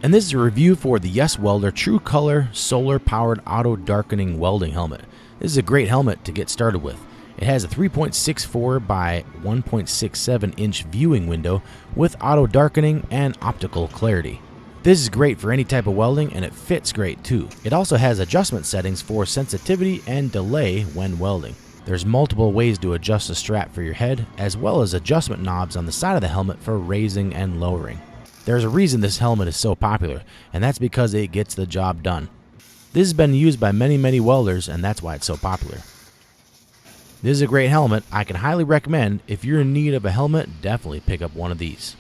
And this is a review for the YESWELDER True Color Solar Powered Auto Darkening Welding Helmet. This is a great helmet to get started with. It has a 3.64 by 1.67 inch viewing window with auto darkening and optical clarity. This is great for any type of welding, and it fits great too. It also has adjustment settings for sensitivity and delay when welding. There's multiple ways to adjust the strap for your head, as well as adjustment knobs on the side of the helmet for raising and lowering. There's a reason this helmet is so popular, and that's because it gets the job done. This has been used by many welders, and that's why it's so popular. This is a great helmet I can highly recommend. If you're in need of a helmet, definitely pick up one of these.